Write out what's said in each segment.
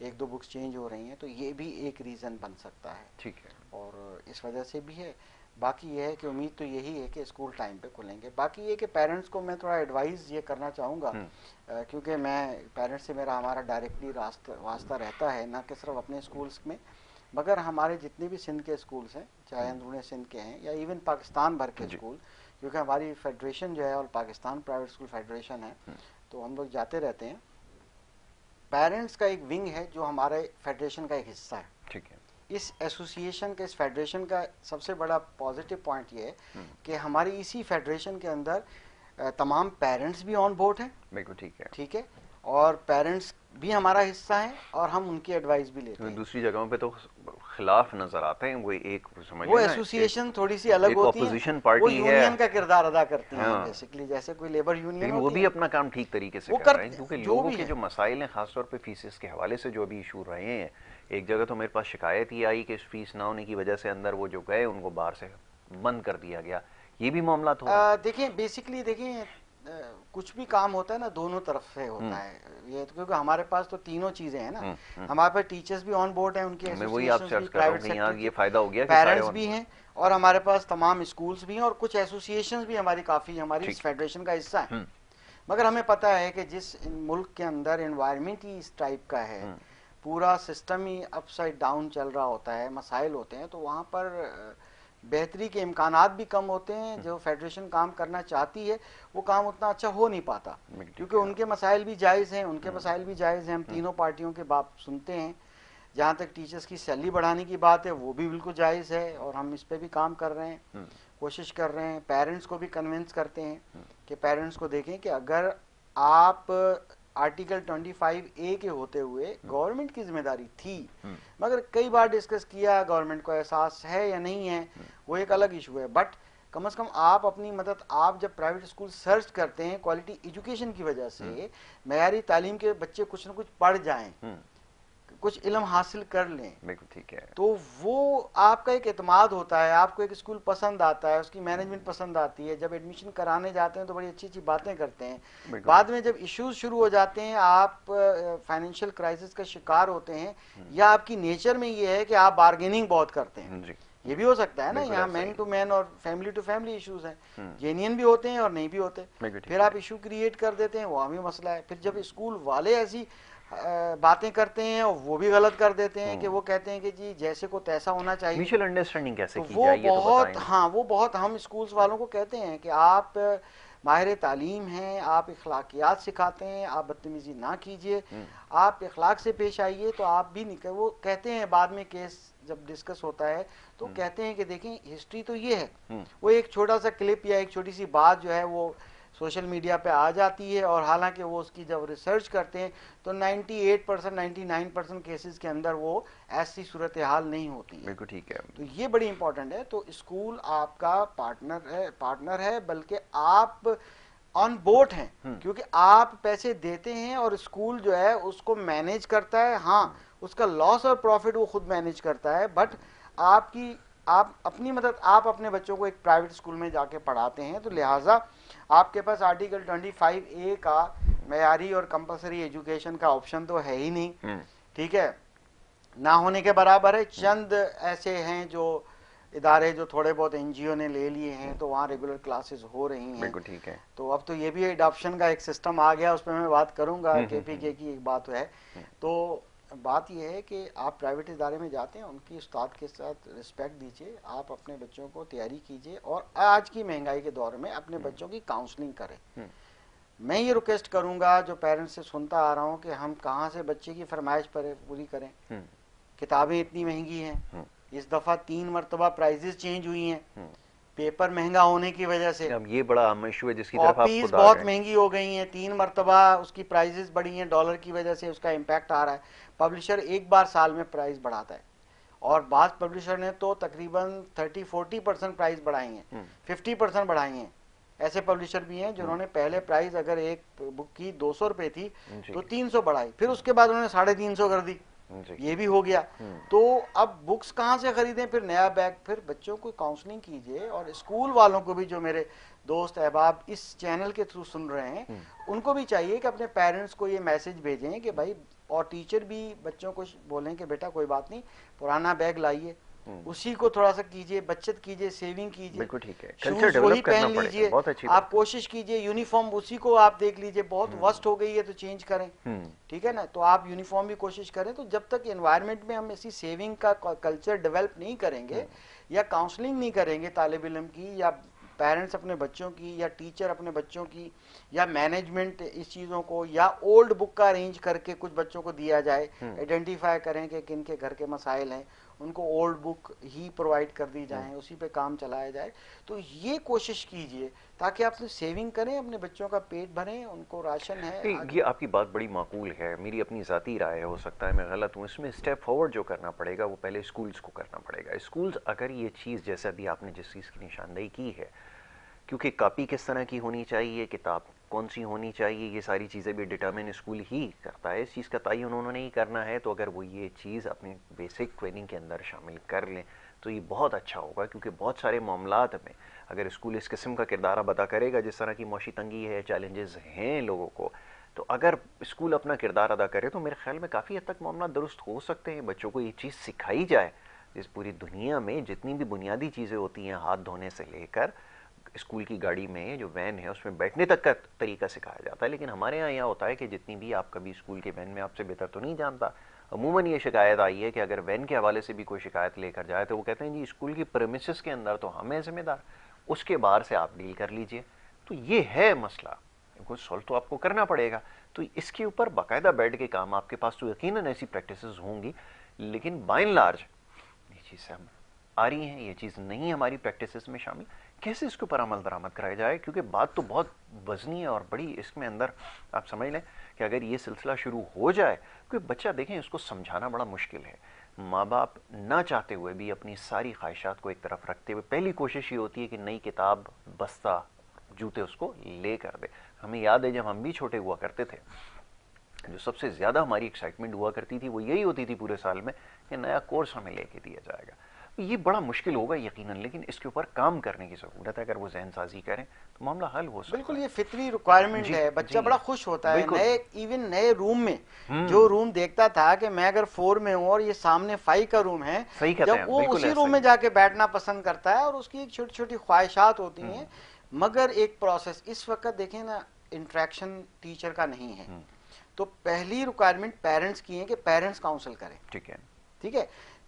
ایک دو books change ہو رہی ہیں، تو یہ بھی ایک ریزن بن سکتا ہے. ٹھیک ہے. اور اس وجہ سے بھی ہے. باقی یہ ہے کہ امید تو یہی ہے کہ اسکول ٹائم پہ کھلیں گے. باقی یہ کہ پیرنٹس کو میں تھوڑا ایڈوائز یہ کرنا چاہوں گا، کیونکہ میں پیرنٹس سے ہمارا ڈائریکٹلی واسطہ رہتا ہے، نہ کہ صرف اپنے اسکولس میں مگر ہمارے جتنے بھی سندھ کے اسکولس ہیں، چاہے اندرون سندھ کے ہیں یا ایون پاکستان بھر کے اسکول، کیونکہ ہماری فیڈریشن جو ہے اور پاکستان پرائیویٹ اسکول فیڈریشن ہے، تو ہم لوگ جاتے رہتے ہیں. پیرنٹس کا ایک ونگ ہے جو ہمارے فیڈریشن کا ایک حصہ ہے. ٹھیک ہے. اس ایسوسیشن کے، اس فیڈریشن کا سب سے بڑا پازیٹیو پوائنٹ یہ ہے کہ ہماری اسی فیڈریشن کے اندر تمام پیرنٹس بھی آن بورڈ ہیں. بالکل ٹھیک ہے. ٹھیک ہے. اور پیرنٹس بھی ہمارا حصہ ہیں اور ہم ان کی ایڈوائس بھی لیتے ہیں. دوسری جگہوں پہ تو خلاف نظر آتے ہیں. وہ ایک وہ ایسوسیشن تھوڑی سی الگ ہوتی ہے، اپوزیشن وہ پارٹی ہے، یونین کا کردار ادا کرتی ہیں بیسیکلی، جیسے کوئی لیبر یونین لیکن وہ ہوتی بھی ہے. اپنا کام ٹھیک طریقے سے وہ کر رہے ہیں، کرتے کیونکہ ہیں، جو لوگوں بھی کے ہے. جو مسائل ہیں خاص طور پہ فیسز کے حوالے سے جو ابھی ایشو رہے ہیں، ایک جگہ تو میرے پاس شکایت یہ آئی کہ فیس نہ ہونے کی وجہ سے اندر وہ جو گئے ان کو باہر سے بند کر دیا گیا. یہ بھی معاملات ہو رہے ہیں. دیکھیں بیسیکلی دیکھیں کچھ بھی کام ہوتا ہے نا دونوں طرف سے ہوتا ہے. یہ کیونکہ ہمارے پاس تو تینوں چیزیں ہیں نا، ہمارے پاس ٹیچرز بھی آن بورڈ ہیں، ان کی میں وہی آپ سے ایسوسیشنز عرض بھی، کر رہا ہوں پرائیویٹ کہ یہاں سیکٹر یہ کی فائدہ ہو گیا کہ سارے پیرنٹس بھی ہیں، اور ہمارے پاس تمام اسکولس بھی ہیں اور کچھ ایسوسیشنز بھی ہماری کافی ہماری اس فیڈریشن کا حصہ ہیں. مگر ہمیں پتہ ہے کہ جس ملک کے اندر انوائرمنٹ ہی اس ٹائپ کا ہے، پورا سسٹم ہی اپ سائڈ ڈاؤن چل رہا ہوتا ہے، مسائل ہوتے ہیں، تو وہاں پر بہتری کے امکانات بھی کم ہوتے ہیں. جو فیڈریشن کام کرنا چاہتی ہے وہ کام اتنا اچھا ہو نہیں پاتا، کیونکہ ان کے مسائل بھی جائز ہیں، ان کے مسائل بھی جائز ہیں. ہم تینوں پارٹیوں کے بات سنتے ہیں. جہاں تک ٹیچرز کی سیلری بڑھانے کی بات ہے وہ بھی بالکل جائز ہے، اور ہم اس پہ بھی کام کر رہے ہیں، کوشش کر رہے ہیں. پیرنٹس کو بھی کنونس کرتے ہیں کہ پیرنٹس کو دیکھیں کہ اگر آپ آرٹیکل 25A کے ہوتے ہوئے گورنمنٹ کی ذمہ داری تھی، مگر کئی بار ڈسکس کیا، گورنمنٹ کو احساس ہے یا نہیں ہے وہ ایک الگ ایشو ہے، بٹ کم از کم آپ اپنی مدد، آپ جب پرائیویٹ اسکول سرچ کرتے ہیں کوالٹی ایجوکیشن کی وجہ سے، معیاری تعلیم کے بچے کچھ نہ کچھ پڑھ جائیں، کچھ علم حاصل کر لیں، بالکل ٹھیک ہے. تو وہ آپ کا ایک اعتماد ہوتا ہے، آپ کو ایک اسکول پسند آتا ہے، اس کی مینجمنٹ پسند آتی ہے. جب ایڈمیشن کرانے جاتے ہیں تو بڑی اچھی اچھی باتیں کرتے ہیں. بعد میں جب ایشوز شروع ہو جاتے ہیں، آپ فائنینشیل کرائسس کا شکار ہوتے ہیں، یا آپ کی نیچر میں یہ ہے کہ آپ بارگیننگ بہت کرتے ہیں. یہ بھی ہو سکتا ہے نا، یہاں مین ٹو مین اور فیملی ٹو فیملی ایشوز ہیں، جینین بھی ہوتے ہیں اور نہیں بھی ہوتے. پھر آپ ایشو کریٹ کر دیتے ہیں، وہ بھی مسئلہ ہے. پھر جب اسکول والے ایسی باتیں کرتے ہیں اور وہ بھی غلط کر دیتے ہیں کہ وہ کہتے ہیں کہ جی جیسے کو تیسا ہونا چاہیے، میوچل انڈرسٹینڈنگ کیسے تو کی وہ جائے یہ تو بہت، بتائیں. ہاں وہ بہت، ہم اسکولس والوں کو کہتے ہیں کہ آپ ماہر تعلیم ہیں، آپ اخلاقیات سکھاتے ہیں، آپ بدتمیزی نہ کیجیے، آپ اخلاق سے پیش آئیے. تو آپ بھی وہ کہتے ہیں بعد میں کیس جب ڈسکس ہوتا ہے تو کہتے ہیں کہ دیکھیں ہسٹری تو یہ ہے. وہ ایک چھوٹا سا کلپ یا ایک چھوٹی سی بات جو ہے وہ سوشل میڈیا پہ آ جاتی ہے، اور حالانکہ وہ اس کی جب ریسرچ کرتے ہیں تو 98% 99% کیسز کے اندر وہ ایسی صورتحال نہیں ہوتی ہے. بالکل ٹھیک ہے. تو یہ بڑی امپورٹنٹ ہے. تو اسکول آپ کا پارٹنر ہے بلکہ آپ آن بورڈ ہیں، کیونکہ آپ پیسے دیتے ہیں اور اسکول جو ہے اس کو مینیج کرتا ہے. ہاں اس کا لاس اور پروفٹ وہ خود مینیج کرتا ہے، بٹ آپ اپنی مدد، آپ اپنے بچوں کو ایک پرائیویٹ اسکول میں جا کے پڑھاتے ہیں، تو لہٰذا آپ کے پاس آرٹیکل 25A کا معیاری اور کمپلسری ایجوکیشن کا آپشن تو ہے ہی نہیں. ٹھیک ہے، نہ ہونے کے برابر ہے. چند ایسے ہیں جو ادارے جو تھوڑے بہت NGO نے لے لیے ہیں، تو وہاں ریگولر کلاسز ہو رہی ہیں. بالکل ٹھیک ہے. تو اب تو یہ بھی اڈاپشن کا ایک سسٹم آ گیا، اس پہ میں بات کروں گا. KPK کی ایک بات ہے. تو بات یہ ہے کہ آپ پرائیویٹ ادارے میں جاتے ہیں، ان کی استاد کے ساتھ رسپیکٹ دیجیے، آپ اپنے بچوں کو تیاری کیجیے، اور آج کی مہنگائی کے دور میں اپنے بچوں کی کاؤنسلنگ کریں. میں یہ ریکویسٹ کروں گا جو پیرنٹس سے سنتا آ رہا ہوں کہ ہم کہاں سے بچے کی فرمائش پر پوری کریں. کتابیں اتنی مہنگی ہیں، اس دفعہ 3 مرتبہ پرائزز چینج ہوئی ہیں پیپر مہنگا ہونے کی وجہ سے. یہ بڑا اہم ایشو ہے جس کی طرف آپ کاپیز خود آ بہت گئے. مہنگی ہو گئی ہیں، 3 مرتبہ اس کی پرائزز بڑھی ہیں، ڈالر کی وجہ سے اس کا امپیکٹ آ رہا ہے. پبلشر ایک بار سال میں پرائز بڑھاتا ہے، اور بعض پبلشر نے تو تقریباً 30-40% پرائز بڑھائی ہیں، 50% بڑھائی ہیں. ایسے پبلشر بھی ہیں جنہوں نے پہلے پرائز اگر ایک بک کی 200 روپے تھی تو 300 بڑھائی، پھر اس کے بعد انہوں نے 350 کر دی. یہ بھی ہو گیا. تو اب بکس کہاں سے خریدیں, پھر نیا بیگ, پھر بچوں کو کاؤنسلنگ کیجئے, اور اسکول والوں کو بھی جو میرے دوست احباب اس چینل کے تھرو سن رہے ہیں ان کو بھی چاہیے کہ اپنے پیرنٹس کو یہ میسج بھیجیں کہ بھائی, اور ٹیچر بھی بچوں کو بولیں کہ بیٹا کوئی بات نہیں, پرانا بیگ لائیے, اسی کو تھوڑا سا کیجئے, بچت کیجئے, سیونگ کیجئے, بالکل ٹھیک ہے, شوز وہی پہن لیجئے, آپ کوشش کیجئے یونیفارم اسی کو آپ دیکھ لیجئے, بہت وسٹ ہو گئی ہے تو چینج کریں, ٹھیک ہے نا, تو آپ یونیفارم بھی کوشش کریں. تو جب تک انوائرمنٹ میں ہم ایسی سیونگ کا کلچر ڈیولپ نہیں کریں گے, یا کاؤنسلنگ نہیں کریں گے طالب علم کی, یا پیرنٹس اپنے بچوں کی, یا ٹیچر اپنے بچوں کی, یا مینجمنٹ اس چیزوں کو, یا اولڈ بک کا ارینج کر کے کچھ بچوں کو دیا جائے, آئیڈینٹیفائی کریں کہ کن کے گھر کے مسائل ہیں, ان کو اولڈ بک ہی پرووائڈ کر دی جائیں, اسی پہ کام چلایا جائے. تو یہ کوشش کیجئے تاکہ آپ سیونگ کریں, اپنے بچوں کا پیٹ بھریں, ان کو راشن ہے. یہ آپ کی بات بڑی معقول ہے, میری اپنی ذاتی رائے ہے, ہو سکتا ہے میں غلط ہوں. اس میں اسٹیپ فارورڈ جو کرنا پڑے گا وہ پہلے اسکولز کو کرنا پڑے گا. اسکولز اگر یہ چیز, جیسے ابھی آپ نے جس چیز کی نشاندہی کی ہے, کیونکہ کاپی کس طرح کی ہونی چاہیے, کتاب کون سی ہونی چاہیے, یہ ساری چیزیں بھی ڈٹرمن اسکول ہی کرتا ہے. اس چیز کا تعین انہوں نے ہی کرنا ہے. تو اگر وہ یہ چیز اپنی بیسک ٹریننگ کے اندر شامل کر لیں تو یہ بہت اچھا ہوگا, کیونکہ بہت سارے معاملات میں اگر اسکول اس قسم کا کردار ادا کرے گا, جس طرح کی معاشی تنگی ہے, چیلنجز ہیں لوگوں کو, تو اگر اسکول اپنا کردار ادا کرے تو میرے خیال میں کافی حد تک معاملات درست ہو سکتے ہیں. بچوں کو یہ چیز سکھائی جائے, جس پوری دنیا میں جتنی بھی بنیادی چیزیں ہوتی ہیں, ہاتھ دھونے سے لے کر اسکول کی گاڑی میں جو وین ہے اس میں بیٹھنے تک کا طریقہ سکھایا جاتا ہے. لیکن ہمارے یہاں ہوتا ہے کہ جتنی بھی آپ کبھی اسکول کے وین میں, آپ سے بہتر تو نہیں جانتا, عموماً یہ شکایت آئی ہے کہ اگر وین کے حوالے سے بھی کوئی شکایت لے کر جائے تو وہ کہتے ہیں جی اسکول کی پریمیسز کے اندر تو ہم ہیں ذمہ دار, اس کے باہر سے آپ ڈیل کر لیجئے. تو یہ ہے مسئلہ, کوئی سولو تو آپ کو کرنا پڑے گا. تو اس کے اوپر باقاعدہ بیٹھ کے کام, آپ کے پاس تو یقیناً ایسی پریکٹسز ہوں گی, لیکن بائی اینڈ لارج یہ چیز ہم آ رہی ہیں, یہ چیز نہیں ہماری پریکٹسز میں شامل. کیسے اس کے اوپر عمل درآمد کرایا جائے, کیونکہ بات تو بہت وزنی ہے اور بڑی, اس میں اندر آپ سمجھ لیں کہ اگر یہ سلسلہ شروع ہو جائے, کوئی بچہ دیکھیں اس کو سمجھانا بڑا مشکل ہے. ماں باپ نہ چاہتے ہوئے بھی اپنی ساری خواہشات کو ایک طرف رکھتے ہوئے پہلی کوشش یہ ہوتی ہے کہ نئی کتاب, بستہ, جوتے اس کو لے کر دے. ہمیں یاد ہے جب ہم بھی چھوٹے ہوا کرتے تھے, جو سب سے زیادہ ہماری ایکسائٹمنٹ ہوا کرتی تھی وہ یہی ہوتی تھی پورے سال میں کہ نیا کورس ہمیں لے کے دیا جائے گا. یہ بڑا مشکل ہوگا یقیناً, لیکن اس کے اوپر کام کرنے کی ضرورت ہے. اگر وہ ذہن سازی کریں تو معاملہ حل ہو سکتا ہے. بالکل, یہ فطری ریکوائرمنٹ ہے. بچہ بڑا خوش ہوتا ہے نئے, ایون نئے روم میں, جو روم دیکھتا تھا کہ میں اگر 4 میں ہوں اور یہ سامنے 5 کا روم ہے, جب وہ اسی روم میں جا کے بیٹھنا پسند کرتا ہے, اور اس کی ایک چھوٹی چھوٹی خواہشات ہوتی ہیں. مگر ایک پروسیس اس وقت دیکھیں نا, انٹریکشن ٹیچر کا نہیں ہے, تو پہلی ریکوائرمنٹ پیرنٹس کی ہے کہ پیرنٹس کاؤنسل کریں. ٹھیک ہے,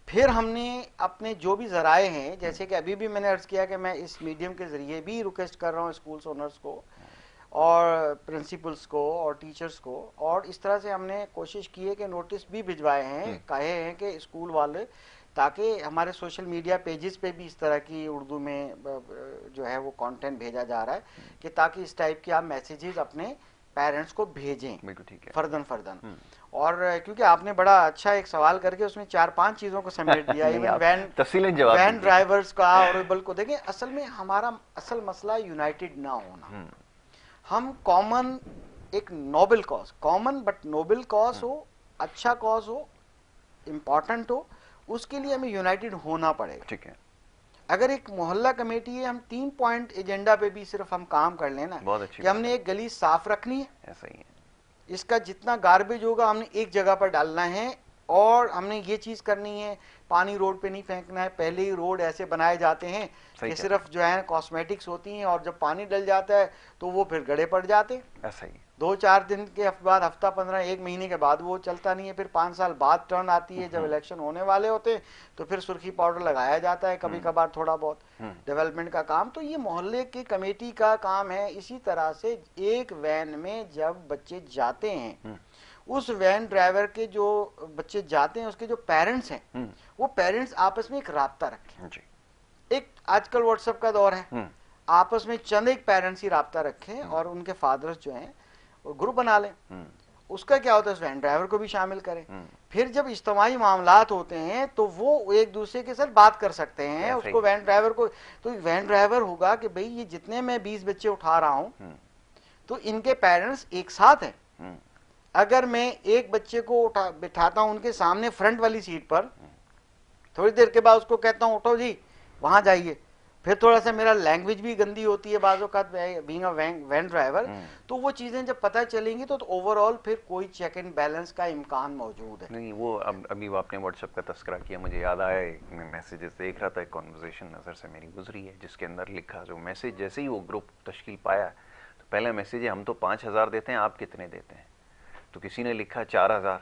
پھر ہم نے اپنے جو بھی ذرائع ہیں, جیسے کہ ابھی بھی میں نے عرض کیا کہ میں اس میڈیم کے ذریعے بھی ریکویسٹ کر رہا ہوں اسکولس اونرز کو اور پرنسپلس کو اور ٹیچرز کو, اور اس طرح سے ہم نے کوشش کی ہے کہ نوٹس بھی بھجوائے ہیں, کہے ہیں کہ اسکول والے, تاکہ ہمارے سوشل میڈیا پیجز پہ بھی اس طرح کی اردو میں جو ہے وہ کانٹینٹ بھیجا جا رہا ہے, کہ تاکہ اس ٹائپ کے آپ میسیجز اپنے پیرنٹس کو بھیجیں فردن فردن. اور کیونکہ آپ نے بڑا اچھا ایک سوال کر کے اس میں 4-5 چیزوں کو سمیٹ دیا, ایون وین ڈرائیورز کا اور ایبل کو. دیکھیں اصل میں ہمارا اصل مسئلہ یونائٹڈ نہ ہونا. ہم کامن ایک noble cause, common but noble cause ہو, اچھا کاز ہو, امپورٹنٹ ہو, اس کے لیے ہمیں یونائٹڈ ہونا پڑے گا. ٹھیک ہے, اگر ایک محلہ کمیٹی ہے, ہم 3 پوائنٹ ایجنڈا پہ بھی صرف ہم کام کر لینا کہ ہم نے ایک گلی صاف رکھنی ہے, ایسا ہی ہے, اس کا جتنا گاربیج ہوگا ہم نے ایک جگہ پر ڈالنا ہے, اور ہم نے یہ چیز کرنی ہے, پانی روڈ پہ نہیں پھینکنا ہے. پہلے ہی روڈ ایسے بنائے جاتے ہیں کہ صرف جو ہے کاسمیٹکس ہوتی ہیں, اور جب پانی ڈل جاتا ہے تو وہ پھر گڑھے پڑ جاتے ہیں. ایسا ہی 2-4 دن کے بعد, ہفتہ 15 1 مہینے کے بعد وہ چلتا نہیں ہے. پھر 5 سال بعد ٹرن آتی ہے, جب الیکشن ہونے والے ہوتے ہیں تو پھر سرخی پاؤڈر لگایا جاتا ہے, کبھی کبھار تھوڑا بہت ڈیولپمنٹ کا کام. تو یہ محلے کی کمیٹی کا کام ہے. اسی طرح سے ایک وین میں جب بچے جاتے ہیں, اس وین ڈرائیور کے جو بچے جاتے ہیں اس کے جو پیرنٹس ہیں, وہ پیرنٹس آپس میں ایک رابطہ رکھیں. ایک آج کل واٹس ایپ کا دور ہے, آپس میں چند ایک پیرنٹس ہی رابطہ رکھیں, اور ان کے فادرز جو ہیں گروپ بنا لیں. اس کا کیا ہوتا ہے, اس وین ڈرائیور کو بھی شامل کریں. پھر جب اجتماعی معاملات ہوتے ہیں تو وہ ایک دوسرے کے ساتھ بات کر سکتے ہیں. اس کو وین ڈرائیور کو, تو وین ڈرائیور ہوگا کہ بھئی یہ جتنے میں 20 بچے اٹھا رہا ہوں تو ان کے پیرنٹس ایک ساتھ ہیں. اگر میں ایک بچے کو بٹھاتا ہوں ان کے سامنے فرنٹ والی سیٹ پر, تھوڑی دیر کے بعد اس کو کہتا ہوں اٹھو جی وہاں جائیے, پھر تھوڑا سا میرا لینگویج بھی گندی ہوتی ہے بعض اوقات بینگ اے وین ڈرائیور, تو وہ چیزیں جب پتہ چلیں گی تو اوور آل پھر کوئی چیک اینڈ بیلنس کا امکان موجود ہے. نہیں وہ ابھی آپ نے واٹس ایپ کا تذکرہ کیا, مجھے یاد آیا, میں میسیجز دیکھ رہا تھا, ایک کانورزیشن نظر سے میری گزری ہے جس کے اندر لکھا جو میسیج, جیسے ہی وہ گروپ تشکیل پایا تو پہلا میسیج ہے ہم تو 5,000 دیتے ہیں, آپ کتنے دیتے ہیں؟ تو کسی نے لکھا 4,000.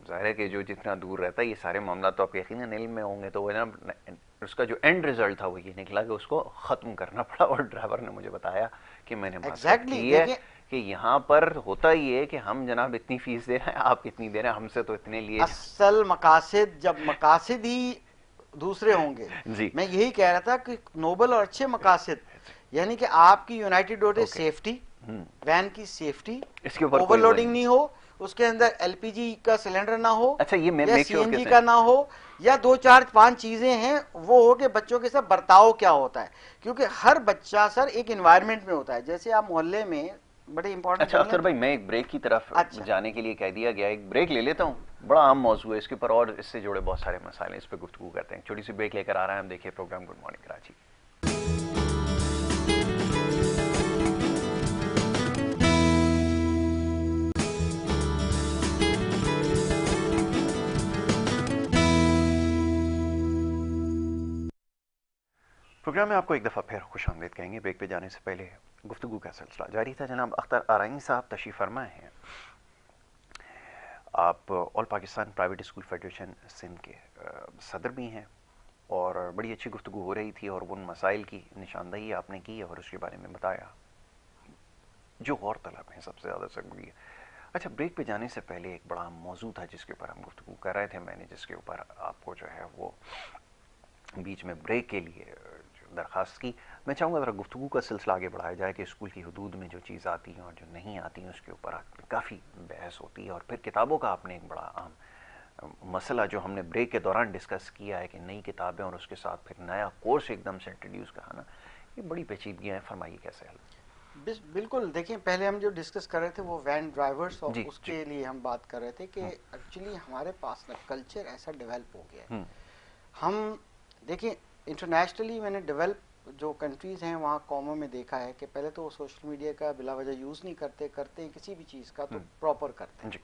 ظاہر ہے کہ جو جتنا دور رہتا ہے یہ سارے معاملات تو آپ یقیناً علم میں ہوں گے, تو وہ اس کا جو اینڈ رزلٹ تھا وہ یہ نکلا کہ اس کو ختم کرنا پڑا, اور ڈرائیور نے مجھے بتایا کہ میں نے بات کی ہے کہ یہاں پر ہوتا ہی ہے کہ ہم جناب اتنی فیس دے رہے ہیں, آپ کتنی دے رہے ہیں, ہم سے تو اتنے لیے. اصل مقاصد جب مقاصد ہی دوسرے ہوں گے, میں یہی کہہ رہا تھا کہ نوبل اور اچھے مقاصد, یعنی کہ آپ کی یونائٹڈ روڈ سیفٹی, وین کی سیفٹی, اوور لوڈنگ نہیں ہو, اس کے اندر ایل پی جی کا سلنڈر نہ ہو, یا سی این جی کا نہ ہو, یا 2-4-5 چیزیں ہیں وہ ہو کہ بچوں کے ساتھ برتاؤ کیا ہوتا ہے, کیونکہ ہر بچہ سر ایک انوائرمنٹ میں ہوتا ہے. جیسے آپ محلے میں بڑے امپورٹنٹ. اچھا اختر بھائی, میں ایک بریک کی طرف جانے کے لیے کہہ دیا گیا, ایک بریک لے لیتا ہوں, بڑا عام موضوع ہے اس کے اوپر اور اس سے جڑے بہت سارے مسائل ہیں, اس پہ گفتگو کرتے ہیں. چھوٹی سی بریک لے کر آ رہے ہیں, ہم دیکھیے program good morning Karachi. Program میں آپ کو ایک دفعہ پھر خوش آمدید کہیں گے. بریک پہ جانے سے پہلے گفتگو کا سلسلہ جاری تھا. جناب اختر آرائیں صاحب تشریف فرما ہیں, آپ all Pakistan private school federation Sindh کے صدر بھی ہیں, اور بڑی اچھی گفتگو ہو رہی تھی اور ان مسائل کی نشاندہی آپ نے کی اور اس کے بارے میں بتایا جو غور طلب ہیں, سب سے زیادہ ضروری ہے. اچھا, بریک پہ جانے سے پہلے ایک بڑا موضوع تھا جس کے اوپر ہم گفتگو کر رہے تھے, میں نے جس کے اوپر آپ کو جو ہے وہ بیچ میں بریک کے لیے درخواست کی. میں چاہوں گا ذرا گفتگو کا سلسلہ آگے بڑھایا جائے کہ اسکول کی حدود میں جو چیز آتی ہیں اور جو نہیں آتی ہیں اس کے اوپر کافی بحث ہوتی ہے, اور پھر کتابوں کا آپ نے ایک بڑا اہم مسئلہ جو ہم نے بریک کے دوران ڈسکس کیا ہے کہ نئی کتابیں اور اس کے ساتھ پھر نیا کورس ایک دم سے انٹروڈیوس کرانا, یہ بڑی پیچیدگیاں ہیں. فرمائیے کیسے حل؟ بالکل, دیکھیں پہلے ہم جو ڈسکس کر رہے تھے وہ وین ڈرائیورس, اور اس کے لیے ہم بات کر رہے تھے کہ ایکچولی ہمارے پاس نا کلچر ایسا ڈیولپ ہو گیا ہے. ہم دیکھیں انٹرنیشنلی میں نے ڈیولپ جو کنٹریز ہیں وہاں قوموں میں دیکھا ہے کہ پہلے تو وہ سوشل میڈیا کا بلا وجہ یوز نہیں کرتے ہیں کسی بھی چیز کا, تو پراپر کرتے ہیں.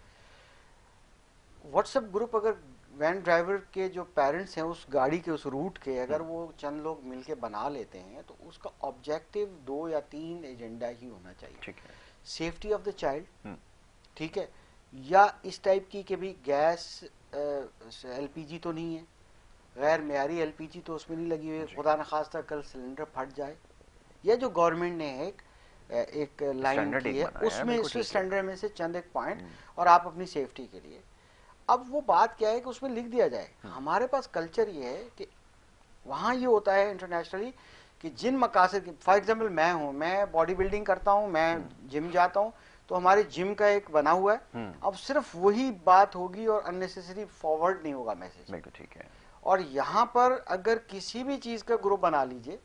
واٹس ایپ گروپ اگر وین ڈرائیور کے جو پیرنٹس ہیں اس گاڑی کے اس روٹ کے اگر وہ چند لوگ مل کے بنا لیتے ہیں تو اس کا آبجیکٹو 2 یا 3 ایجنڈا ہی ہونا چاہیے. سیفٹی آف دا چائلڈ, ٹھیک ہے, یا اس ٹائپ کی کہ بھی گیس ایل پی جی تو نہیں ہے, غیر معیاری ایل پی جی تو اس میں نہیں لگی ہوئی, خدا نخواستہ کل سلنڈر پھٹ جائے, یا جو گورنمنٹ نے ایک لائن کی ہے اس میں اس اسٹینڈرڈ میں سے چند ایک پوائنٹ, اور آپ اپنی سیفٹی کے لیے. اب وہ بات کیا ہے کہ اس میں لکھ دیا جائے. ہمارے پاس کلچر یہ ہے کہ وہاں یہ ہوتا ہے انٹرنیشنلی کہ جن مقاصد, فار ایگزامپل میں ہوں, میں باڈی بلڈنگ کرتا ہوں, میں جم جاتا ہوں, تو ہمارے جم کا ایک بنا ہوا ہے, اب صرف وہی بات ہوگی اور اننیسیسری فارورڈ نہیں ہوگا میسج. ٹھیک ہے. اور یہاں پر اگر کسی بھی چیز کا گروپ بنا لیجئے,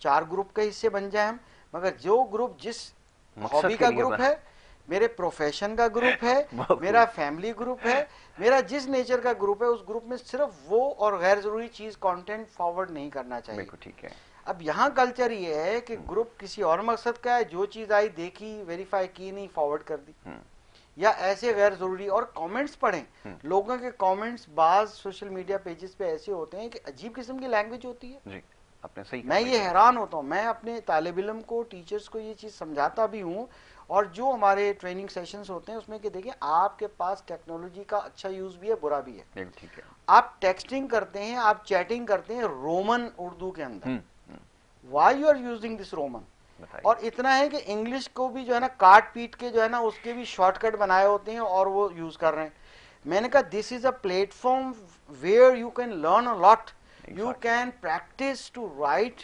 4 گروپ کے حصے بن جائیں ہم, مگر جو گروپ جس ہابی کا گروپ ہے, میرے پروفیشن کا گروپ ہے, میرا فیملی گروپ ہے, میرا جس نیچر کا گروپ ہے, اس گروپ میں صرف وہ اور غیر ضروری چیز کانٹینٹ فارورڈ نہیں کرنا چاہیے. ٹھیک ہے. اب یہاں کلچر یہ ہے کہ گروپ کسی اور مقصد کا ہے, جو چیز آئی دیکھی, ویریفائی کی نہیں, فارورڈ کر دی, یا ایسے غیر ضروری. اور کامنٹس پڑھیں, لوگوں کے کامنٹس بعض سوشل میڈیا پیجز پہ ایسے ہوتے ہیں کہ عجیب قسم کی لینگویج ہوتی ہے. میں یہ حیران ہوتا ہوں, میں اپنے طالب علم کو, ٹیچرز کو یہ چیز سمجھاتا بھی ہوں, اور جو ہمارے ٹریننگ سیشنز ہوتے ہیں اس میں کہ دیکھیں آپ کے پاس ٹیکنالوجی کا اچھا یوز بھی ہے, برا بھی ہے. آپ ٹیکسٹنگ کرتے ہیں, آپ چیٹنگ کرتے ہیں رومن اردو کے اندر, why you are using this Roman. اور اتنا ہے کہ انگلش کو بھی جو ہے نا کاٹ پیٹ کے جو ہے نا اس کے بھی شارٹ کٹ بنائے ہوتے ہیں اور وہ یوز کر رہے ہیں. میں نے کہا this is a platform where you can learn a lot, you can practise to write,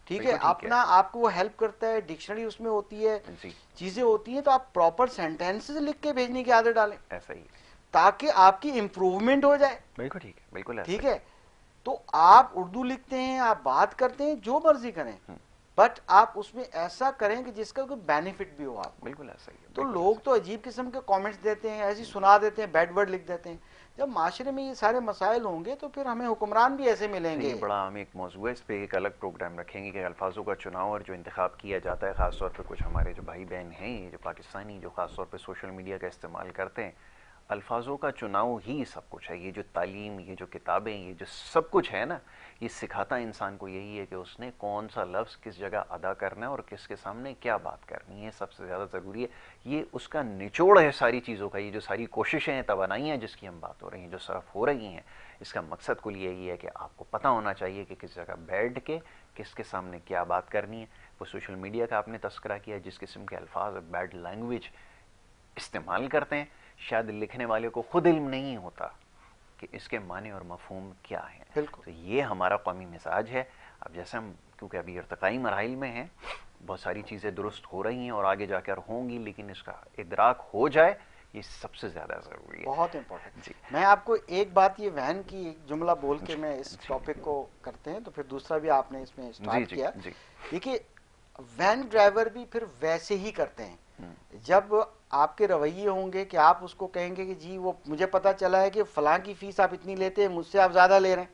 ٹھیک ہے, اپنا آپ کو وہ ہیلپ کرتا ہے, ڈکشنری اس میں ہوتی ہے, چیزیں ہوتی ہیں, تو آپ پراپر سینٹینسز لکھ کے بھیجنے کی عادت ڈالیں, ایسا ہی, تاکہ آپ کی امپروومنٹ ہو جائے. بالکل ٹھیک ہے, بالکل ٹھیک ہے. تو آپ اردو لکھتے ہیں, آپ بات کرتے ہیں, جو مرضی کریں, بٹ آپ اس میں ایسا کریں کہ جس کا کوئی بینیفٹ بھی ہو آپ کو. بالکل ایسا ہی ہے. تو لوگ تو عجیب قسم کے کامنٹس دیتے ہیں, ایسی سنا دیتے ہیں, بیڈ ورڈ لکھ دیتے ہیں. جب معاشرے میں یہ سارے مسائل ہوں گے تو پھر ہمیں حکمران بھی ایسے ملیں گے. یہ بڑا ہم ایک موضوع ہے, اس پہ ایک الگ پروگرام رکھیں گے کہ الفاظوں کا چناؤ اور جو انتخاب کیا جاتا ہے, خاص طور پہ کچھ ہمارے جو بھائی بہن ہیں یہ جو پاکستانی جو خاص طور پہ سوشل میڈیا کا استعمال کرتے ہیں, الفاظوں کا چناؤ ہی سب کچھ ہے. یہ جو تعلیم, یہ جو کتابیں, یہ جو سب کچھ ہے نا, یہ سکھاتا انسان کو یہی ہے کہ اس نے کون سا لفظ کس جگہ ادا کرنا ہے اور کس کے سامنے کیا بات کرنی ہے. سب سے زیادہ ضروری ہے, یہ اس کا نچوڑ ہے ساری چیزوں کا. یہ جو ساری کوششیں ہیں, توانائیاں جس کی ہم بات ہو رہی ہیں, جو صرف ہو رہی ہیں, اس کا مقصد کل یہی ہے کہ آپ کو پتہ ہونا چاہیے کہ کس جگہ بیٹھ کے کس کے سامنے کیا بات کرنی ہے. وہ سوشل میڈیا کا آپ نے تذکرہ کیا, جس قسم کے الفاظ, بیڈ لینگویج استعمال کرتے ہیں, شاید لکھنے والے کو خود علم نہیں ہوتا کہ اس کے معنی اور مفہوم کیا ہیں. بالکل. تو یہ ہمارا قومی مزاج ہے. اب جیسے ہم کیونکہ ابھی ارتقائی مراحل میں ہیں, بہت ساری چیزیں درست ہو رہی ہیں اور آگے جا کر ہوں گی, لیکن اس کا ادراک ہو جائے یہ سب سے زیادہ ضروری ہے. بہت امپورٹنٹ. جی. میں آپ کو ایک بات, یہ وین کی ایک جملہ بول کے میں اس ٹاپک کو کرتے ہیں, تو پھر دوسرا بھی آپ نے اس میں اسٹارٹ کیا. دیکھیے وین ڈرائیور بھی پھر ویسے ہی کرتے ہیں. جب آپ کے رویے ہوں گے کہ آپ اس کو کہیں گے کہ جی وہ مجھے پتا چلا ہے کہ فلاں کی فیس آپ اتنی لیتے ہیں, مجھ سے آپ زیادہ لے رہے ہیں,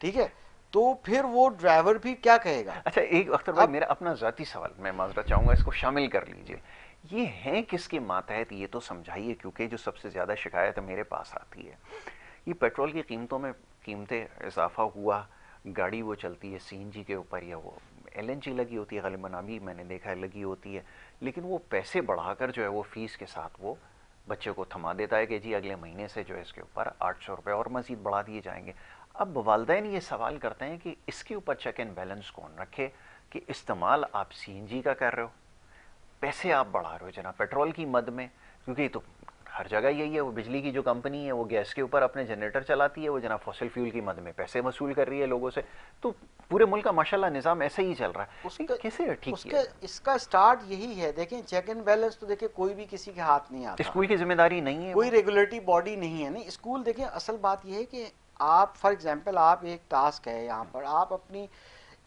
ٹھیک ہے, تو پھر وہ ڈرائیور بھی کیا کہے گا. اچھا ایک اختر بھائی میرا اپنا ذاتی سوال, میں معذرت چاہوں گا, اس کو شامل کر لیجئے. یہ ہیں کس کے ماتحت, یہ تو سمجھائیے, کیونکہ جو سب سے زیادہ شکایت میرے پاس آتی ہے, یہ پیٹرول کی قیمتوں میں قیمتیں اضافہ ہوا, گاڑی وہ چلتی ہے سی این جی کے اوپر یا وہ ایل این جی لگی ہوتی ہے, غالباً ابھی میں نے دیکھا ہے لگی ہوتی ہے, لیکن وہ پیسے بڑھا کر جو ہے وہ فیس کے ساتھ وہ بچے کو تھما دیتا ہے کہ جی اگلے مہینے سے جو ہے اس کے اوپر 800 روپے اور مزید بڑھا دیے جائیں گے. اب والدین یہ سوال کرتے ہیں کہ اس کے اوپر چیک اینڈ بیلنس کون رکھے کہ استعمال آپ سی این جی کا کر رہے ہو, پیسے آپ بڑھا رہے ہو جناب پیٹرول کی مد میں, کیونکہ یہ تو ہر جگہ یہی ہے. وہ بجلی کی جو کمپنی ہے وہ گیس کے اوپر اپنے جنریٹر چلاتی ہے, وہ جناب فوسل فیول کی مد میں پیسے وصول کر رہی ہے لوگوں سے. تو پورے ملک کا ماشاءاللہ نظام ایسے ہی چل رہا ہے. کیسے ٹھیک کیا؟ اس کا سٹارٹ یہی ہے. دیکھیں چیک اینڈ بیلنس تو دیکھیں کوئی بھی کسی کے ہاتھ نہیں آتا, اسکول کی ذمہ داری نہیں ہے, کوئی ریگولیٹری باڈی نہیں ہے. نہیں, اسکول دیکھیں اصل بات یہ ہے کہ آپ فار ایگزامپل آپ ایک ٹاسک ہے یہاں پر, آپ اپنی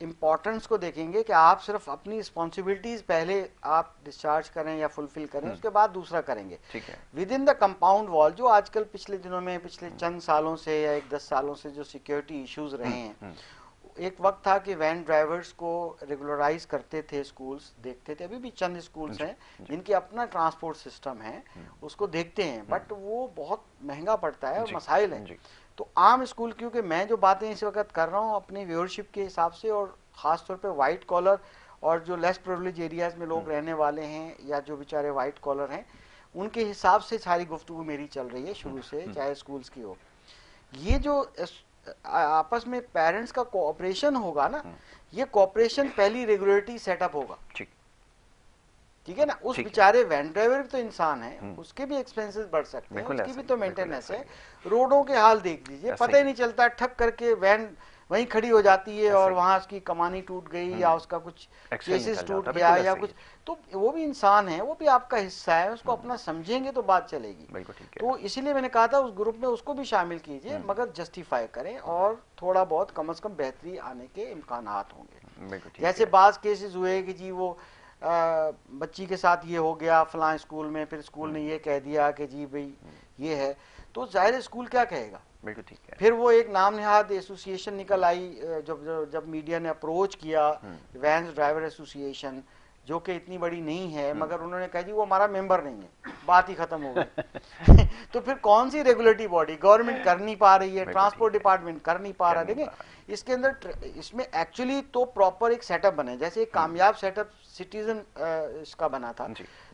امپورٹنس کو دیکھیں گے کہ آپ صرف اپنی رسپانسبلٹیز پہلے آپ ڈسچارج کریں یا فلفل کریں, اس کے بعد دوسرا کریں گے ود ان دا کمپاؤنڈ وال. جو آج کل پچھلے دنوں میں پچھلے چند سالوں سے یا 10 سالوں سے جو سیکیورٹی ایشوز رہے ہیں, ایک وقت تھا کہ وین ڈرائیورز کو ریگولرائز کرتے تھے اسکولز, دیکھتے تھے, ابھی بھی چند اسکولز ہیں جن کی اپنا ٹرانسپورٹ سسٹم ہے, اس کو دیکھتے ہیں, بٹ وہ بہت مہنگا پڑتا ہے اور مسائل ہیں. تو عام اسکول, کیونکہ میں جو باتیں اس وقت کر رہا ہوں اپنی ویورشپ کے حساب سے, اور خاص طور پہ وائٹ کالر اور جو لیس پریویلیج ایریاز میں لوگ رہنے والے ہیں یا جو بیچارے وائٹ کالر ہیں, ان کے حساب سے ساری گفتگو میری چل رہی ہے شروع سے, چاہے اسکولز کی ہو. یہ جو آپس میں پیرنٹس کا کوآپریشن ہوگا نا, یہ کوآپریشن پہلی ریگولیٹری سیٹ اپ ہوگا, ٹھیک ہے نا. اس بیچارے وین ڈرائیور بھی تو انسان ہے, اس کے بھی ایکسپینسز بڑھ سکتے ہیں, اس کی بھی تو مینٹیننس ہے. روڈوں کے حال دیکھ لیجئے, پتہ ہی نہیں چلتا, ٹھک کر کے وین وہیں کھڑی ہو جاتی ہے اور وہاں اس کی کمانی ٹوٹ گئی یا اس کا کچھ کیسز ٹوٹ گیا یا کچھ, تو وہ بھی انسان ہے, وہ بھی آپ کا حصہ ہے, اس کو اپنا سمجھیں گے تو بات چلے گی. تو اسی لیے میں نے کہا تھا اس گروپ میں اس کو بھی شامل کیجئے, مگر جسٹیفائی کریں اور تھوڑا بہت کم از کم بہتری آنے کے امکانات ہوں گے. جیسے بعض کیسز ہوئے کہ جی وہ بچی کے ساتھ یہ ہو گیا فلاں اسکول میں, پھر اسکول نے یہ کہہ دیا کہ جی بھئی یہ ہے, تو ظاہر اسکول کیا کہے گا. پھر وہ ایک نام نہاد ایسوسیشن نکل آئی, جب میڈیا نے اپروچ کیا وینز ڈرائیور ایسوسیشن, جو کہ اتنی بڑی نہیں ہے, مگر انہوں نے کہا جی وہ ہمارا ممبر نہیں ہے, بات ہی ختم ہو گئی. تو پھر کون سی ریگولیٹری باڈی, گورنمنٹ کر نہیں پا رہی ہے, ٹرانسپورٹ ڈپارٹمنٹ کر نہیں پا رہا. دیکھیں اس کے اندر اس میں ایکچولی تو پراپر ایک سیٹ اپ بنے, جیسے ایک کامیاب سیٹ اپ سٹیزن اس کا بنا تھا,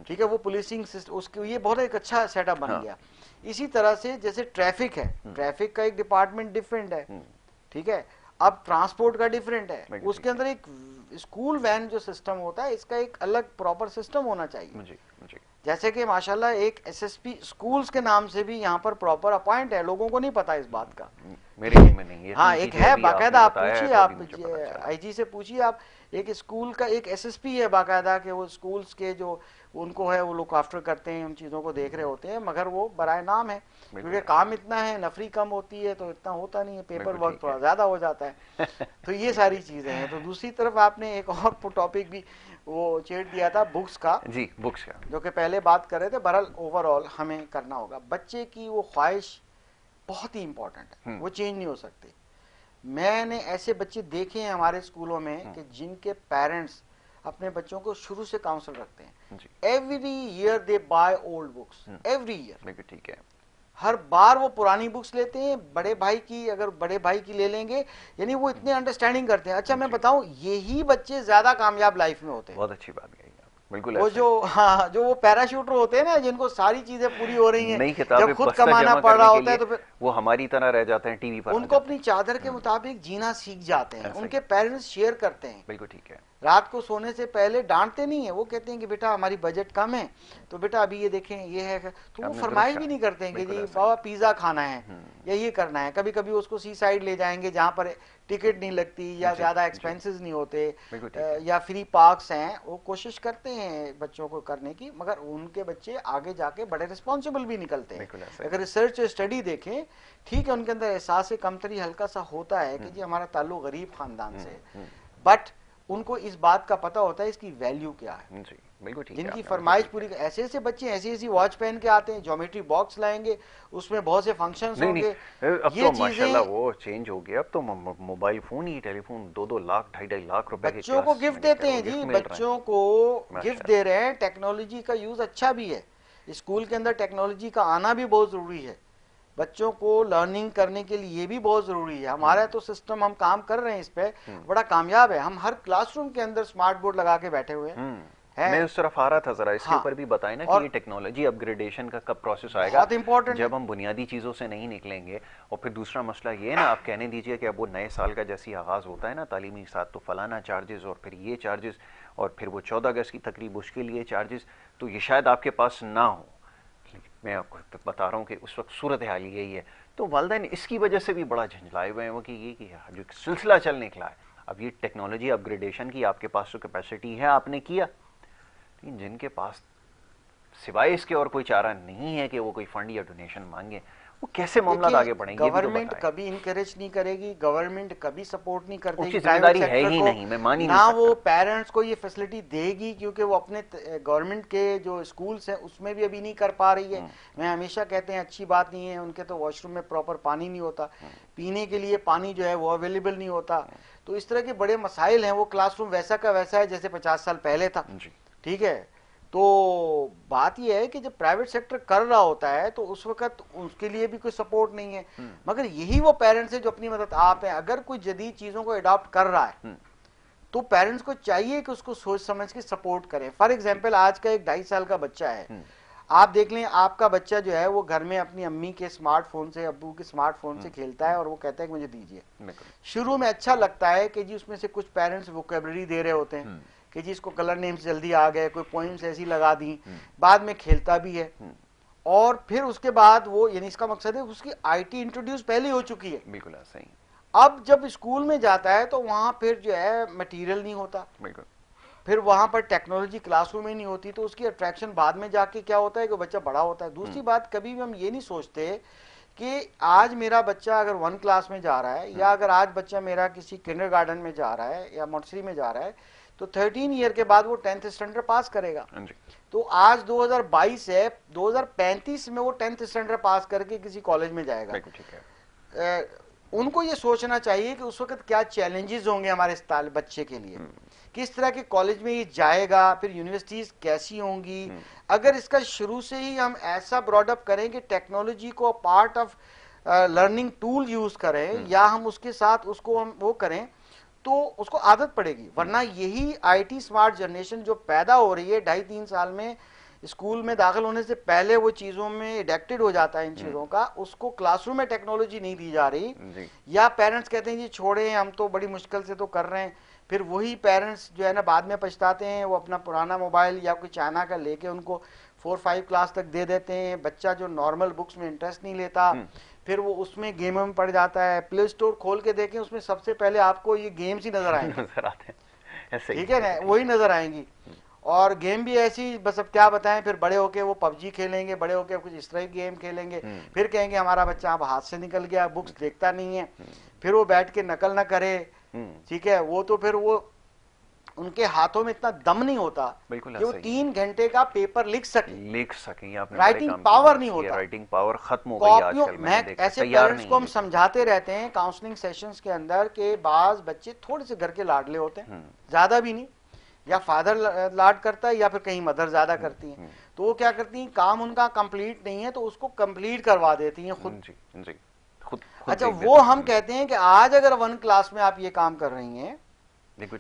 ٹھیک ہے, وہ پولیسنگ سسٹم, اس کے یہ بہت ایک اچھا سیٹ اپ بن گیا. اسی طرح سے جیسے ٹریفک ہے, ٹریفک کا ایک ڈپارٹمنٹ ڈفرینٹ ہے, ٹھیک ہے, اب ٹرانسپورٹ کا ڈفرینٹ ہے, اس کے اندر ایک اسکول وین جو سسٹم ہوتا ہے اس کا ایک الگ پراپر سسٹم ہونا چاہیے. جیسے کہ ماشاءاللہ ایک ایس ایس پی اسکولز کے نام سے بھی یہاں پر پراپر اپوائنٹ ہے, لوگوں کو نہیں پتا اس بات کا, میرے علم میں نہیں ہے. ہاں ایک ہے باقاعدہ, آپ پوچھیے, آپ آئی جی سے پوچھیے, آپ ایک اسکول کا ایک ایس ایس پی ہے باقاعدہ کہ وہ اسکولس کے جو ان کو ہے وہ لک آفٹر کرتے ہیں, ان چیزوں کو دیکھ رہے ہوتے ہیں, مگر وہ برائے نام ہے کیونکہ کام اتنا ہے, نفری کم ہوتی ہے تو اتنا ہوتا نہیں ہے, پیپر ورک تھوڑا زیادہ ہو جاتا ہے. تو یہ ساری چیزیں ہیں. تو دوسری طرف آپ نے ایک اور ٹاپک بھی وہ چھیڑ دیا تھا بکس کا, جی بکس کا, جو کہ پہلے بات کر رہے تھے. بہرحال اوور آل ہمیں کرنا ہوگا, بچے کی وہ خواہش بہت ہی امپورٹنٹ ہے, وہ چینج نہیں ہو سکتی. میں نے ایسے بچے دیکھے ہیں ہمارے اسکولوں میں کہ جن کے پیرنٹس اپنے بچوں کو شروع سے کاؤنسل رکھتے ہیں. Every year they buy old books, every year. ٹھیک ہے, ہر بار وہ پرانی بکس لیتے ہیں. بڑے بھائی کی, اگر بڑے بھائی کی لے لیں گے, یعنی وہ اتنے انڈرسٹینڈنگ کرتے ہیں. اچھا میں بتاؤں, یہی بچے زیادہ کامیاب لائف میں ہوتے ہیں. بہت اچھی بات کہی آپ, بالکل. وہ جو ہاں جو وہ پیراشوٹر ہوتے ہیں نا, جن کو ساری چیزیں پوری ہو رہی ہیں, نئی کتابیں جب خود کمانا پڑ رہا ہوتا ہے تو پھر وہ ہماری طرح رہ جاتے ہیں, ٹی وی پر ان کو اپنی چادر کے مطابق جینا سیکھ جاتے ہیں. ان کے پیرنٹس شیئر کرتے ہیں. بالکل ٹھیک ہے. رات کو سونے سے پہلے ڈانٹتے نہیں ہیں, وہ کہتے ہیں کہ بیٹا ہماری بجٹ کم ہے تو بیٹا ابھی یہ دیکھیں یہ ہے, تو وہ فرمائش بھی نہیں کرتے ہیں کہ جی بابا پیزا کھانا ہے یا یہ کرنا ہے. کبھی کبھی اس کو سی سائڈ لے جائیں گے جہاں پر ٹکٹ نہیں لگتی یا زیادہ ایکسپینسز نہیں ہوتے یا فری پارکس ہیں. وہ کوشش کرتے ہیں بچوں کو کرنے کی, مگر ان کے بچے آگے جا کے بڑے رسپانسبل بھی نکلتے ہیں. اگر ریسرچ اسٹڈی دیکھیں, ٹھیک ہے ان کے اندر احساس کمتری ہلکا سا ہوتا ہے کہ جی ہمارا تعلق غریب خاندان سے, بٹ ان کو اس بات کا پتہ ہوتا ہے اس کی ویلیو کیا ہے. جن کی فرمائش پوری, ایسے ایسے بچے ایسی ایسی واچ پہن کے آتے ہیں, جیومیٹری باکس لائیں گے, اس میں بہت سے فنکشنز ہوں گے. اب تو ماشاءاللہ وہ چینج ہو گیا, اب تو موبائل فون ہی, ٹیلی فون 2-2 لاکھ 2.5 لاکھ روپے کے بچوں کو گفٹ دیتے ہیں. جی بچوں کو گفٹ دے رہے ہیں. ٹیکنالوجی کا یوز اچھا بھی ہے, اسکول کے اندر ٹیکنالوجی کا آنا بھی بہت ضروری ہے. بچوں کو لرننگ کرنے کے لیے یہ بھی بہت ضروری ہے. ہمارا تو سسٹم, ہم کام کر رہے ہیں اس پہ, بڑا کامیاب ہے. ہم ہر کلاس روم کے اندر اسمارٹ بورڈ لگا کے بیٹھے ہوئے ہیں. میں اس طرف آ رہا تھا, ذرا اس کے اوپر بھی بتائیں نا کہ یہ ٹیکنالوجی اپ گریڈیشن کا کب پروسیس آئے گا, جب ہم بنیادی چیزوں سے نہیں نکلیں گے. اور پھر دوسرا مسئلہ یہ نا, آپ کہنے دیجئے کہ اب وہ نئے سال کا جیسی آغاز ہوتا ہے نا تعلیمی ساتھ, تو فلانا چارجز اور پھر یہ چارجز اور پھر وہ 14 اگست کی تقریب, اس کے لیے چارجز, تو یہ شاید آپ کے پاس نہ ہو. میں آپ کو بتا رہا ہوں کہ اس وقت صورتحال یہی ہے. تو والدین اس کی وجہ سے بھی بڑا جھنجھلائے ہوئے ہیں وہ, کہ یہ جو سلسلہ چل نکلا ہے. اب یہ ٹیکنالوجی اپ گریڈیشن کی آپ کے پاس تو کیپیسٹی ہے, آپ نے کیا, لیکن جن کے پاس سوائے اس کے اور کوئی چارہ نہیں ہے کہ وہ کوئی فنڈ یا ڈونیشن مانگے, وہ کیسے معاملات آگے بڑھیں گے. گورنمنٹ کبھی انکریج نہیں کرے گی, گورنمنٹ کبھی سپورٹ نہیں کرتے گی, ذمہ داری ہے ہی نہیں, میں مان ہی نہیں سکتا. نہ وہ پیرنٹس کو یہ فیسلٹی دے گی, کیونکہ وہ اپنے گورنمنٹ کے جو اسکولس ہیں اس میں بھی ابھی نہیں کر پا رہی ہے. میں ہمیشہ کہتے ہیں اچھی بات نہیں ہے, ان کے تو واش روم میں پراپر پانی نہیں ہوتا, پینے کے لیے پانی جو ہے وہ اویلیبل نہیں ہوتا. تو اس طرح کے بڑے مسائل ہیں. وہ کلاس روم ویسا کا ویسا ہے جیسے 50 سال پہلے تھا. ٹھیک ہے, تو بات یہ ہے کہ جب پرائیویٹ سیکٹر کر رہا ہوتا ہے تو اس وقت اس کے لیے بھی کوئی سپورٹ نہیں ہے. مگر یہی وہ پیرنٹس ہیں جو اپنی مدد آپ ہیں. اگر کوئی جدید چیزوں کو اڈاپٹ کر رہا ہے تو پیرنٹس کو چاہیے کہ اس کو سوچ سمجھ کے سپورٹ کریں. فار ایگزامپل, آج کا ایک 2.5 سال کا بچہ ہے, آپ دیکھ لیں آپ کا بچہ جو ہے وہ گھر میں اپنی امی کے اسمارٹ فون سے, ابو کے اسمارٹ فون سے کھیلتا ہے اور وہ کہتا ہے کہ مجھے دیجیے. شروع میں اچھا لگتا ہے کہ جی اس میں سے کچھ پیرنٹس ووکیبلری دے رہے ہوتے ہیں کہ جی اس کو کلر نیمز جلدی آ گئے, کوئی پوئمز ایسی لگا دیں, بعد میں کھیلتا بھی ہے. اور پھر اس کے بعد وہ, یعنی اس کا مقصد ہے اس کی آئی ٹی انٹروڈیوس پہلے ہو چکی ہے. بالکل صحیح. اب جب اسکول میں جاتا ہے تو وہاں پھر جو ہے مٹیریل نہیں ہوتا, پھر وہاں پر ٹیکنالوجی کلاس روم میں نہیں ہوتی, تو اس کی اٹریکشن بعد میں جا کے کیا ہوتا ہے کہ بچہ بڑا ہوتا ہے. دوسری بات, کبھی بھی ہم یہ نہیں سوچتے کہ آج میرا بچہ اگر 1 کلاس میں جا رہا ہے, یا اگر آج بچہ میرا کسی کنڈر گارڈن میں جا رہا ہے یا مونٹسری میں جا رہا ہے, تو 13 ایئر کے بعد وہ 10th اسٹینڈرڈ پاس کرے گا. تو آج 2022 ہے, 2035 میں وہ 10th اسٹینڈرڈ پاس کر کے کسی کالج میں جائے گا. ان کو یہ سوچنا چاہیے کہ اس وقت کیا چیلنجز ہوں گے ہمارے بچے کے لیے, کس طرح کے کالج میں یہ جائے گا, پھر یونیورسٹیز کیسی ہوں گی. اگر اس کا شروع سے ہی ہم ایسا براڈ اپ کریں کہ ٹیکنالوجی کو part of learning tool use کریں, یا ہم اس کے ساتھ اس کو ہم وہ کریں, تو اس کو عادت پڑے گی. ورنہ یہی آئی ٹی اسمارٹ جنریشن جو پیدا ہو رہی ہے 2.5-3 سال میں, اسکول میں داخل ہونے سے پہلے وہ چیزوں میں ایڈیکٹڈ ہو جاتا ہے ان چیزوں کا, اس کو کلاس روم میں ٹیکنالوجی نہیں دی جا رہی, یا پیرنٹس کہتے ہیں جی چھوڑیں ہم تو بڑی مشکل سے تو کر رہے ہیں. پھر وہی پیرنٹس جو ہے نا بعد میں پچھتاتے ہیں, وہ اپنا پرانا موبائل یا کوئی چائنا کا لے کے ان کو 4-5 کلاس تک دے دیتے ہیں. بچہ جو نارمل بکس میں انٹرسٹ نہیں لیتا, پھر وہ اس میں گیموں میں پڑ جاتا ہے. پلے اسٹور کھول کے دیکھیں, اس میں سب سے پہلے آپ کو یہ گیمز ہی نظر آئیں گے, نظر آتے ہیں, ٹھیک ہے نا, وہی نظر آئیں گی. اور گیم بھی ایسی, بس اب کیا بتائیں, پھر بڑے ہو کے وہ پب جی کھیلیں گے, بڑے ہو کے کچھ اس طرح گیم کھیلیں گے, پھر کہیں گے ہمارا بچہ اب ہاتھ سے نکل گیا, بکس دیکھتا نہیں ہے. پھر وہ بیٹھ کے نقل نہ کرے, ٹھیک ہے, وہ تو پھر وہ ان کے ہاتھوں میں اتنا دم نہیں ہوتا کہ وہ 3 گھنٹے کا پیپر لکھ سکیں. رائٹنگ پاور نہیں ہوتا, رائٹنگ پاور ختم ہو گئی آج کل. میں ایسے پیرنٹس کو ہم سمجھاتے رہتے ہیں کاؤنسلنگ سیشنز کے اندر کہ بعض بچے تھوڑے سے گھر کے لاڈلے ہوتے ہیں, زیادہ بھی نہیں, یا فادر لاڈ کرتا ہے یا پھر کہیں مدر زیادہ کرتی ہیں, تو وہ کیا کرتی ہیں, کام ان کا کمپلیٹ نہیں ہے تو اس کو کمپلیٹ کروا دیتی ہیں خود. اچھا, وہ ہم کہتے ہیں کہ آج اگر 1 کلاس میں آپ یہ کام کر رہی ہیں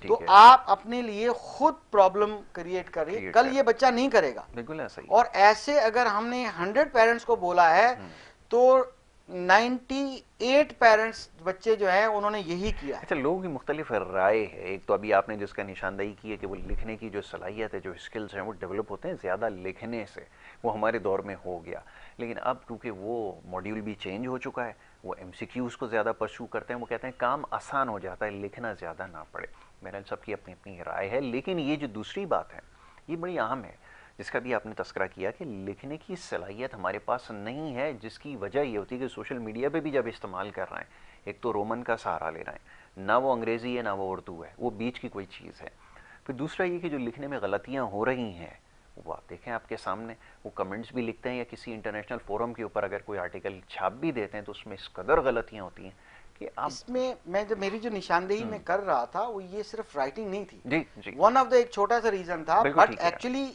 تو آپ اپنے لیے خود پرابلم کریٹ کر رہی ہیں, کل یہ بچہ نہیں کرے گا. بالکل ایسا ہی. اور ایسے اگر ہم نے 100 پیرنٹس کو بولا ہے تو 98 پیرنٹس بچے جو ہیں انہوں نے یہی کیا. اچھا, لوگوں کی مختلف رائے ہے. ایک تو ابھی آپ نے جس کا نشاندہی کی ہے کہ وہ لکھنے کی جو صلاحیت ہے, جو اسکلز ہیں وہ ڈیولپ ہوتے ہیں زیادہ لکھنے سے, وہ ہمارے دور میں ہو گیا. لیکن اب کیونکہ وہ ماڈیول بھی چینج ہو چکا ہے, وہ ایم سی کیوز کو زیادہ پرسو کرتے ہیں, وہ کہتے ہیں کام آسان ہو جاتا ہے, لکھنا زیادہ نہ پڑے. میرا سب کی اپنی اپنی رائے ہے. لیکن یہ جو دوسری بات ہے یہ بڑی اہم ہے, جس کا بھی آپ نے تذکرہ کیا کہ لکھنے کی صلاحیت ہمارے پاس نہیں ہے, جس کی وجہ یہ ہوتی ہے کہ سوشل میڈیا پہ بھی جب استعمال کر رہے ہیں, ایک تو رومن کا سہارا لے رہے ہیں, نہ وہ انگریزی ہے نہ وہ اردو ہے, وہ بیچ کی کوئی چیز ہے. پھر دوسرا یہ کہ جو لکھنے میں غلطیاں ہو رہی ہیں وہ آپ دیکھیں آپ کے سامنے, وہ کمنٹس بھی لکھتے ہیں یا کسی انٹرنیشنل فورم کے اوپر اگر کوئی آرٹیکل چھاپ بھی دیتے ہیں تو اس میں اس قدر غلطیاں ہوتی ہیں کہ اس میں جو میری جو نشاندہی میں کر رہا تھا وہ یہ صرف رائٹنگ نہیں تھی. جی جی, ون آف دا ایک چھوٹا سا ریزن تھا, بٹ ایکچولی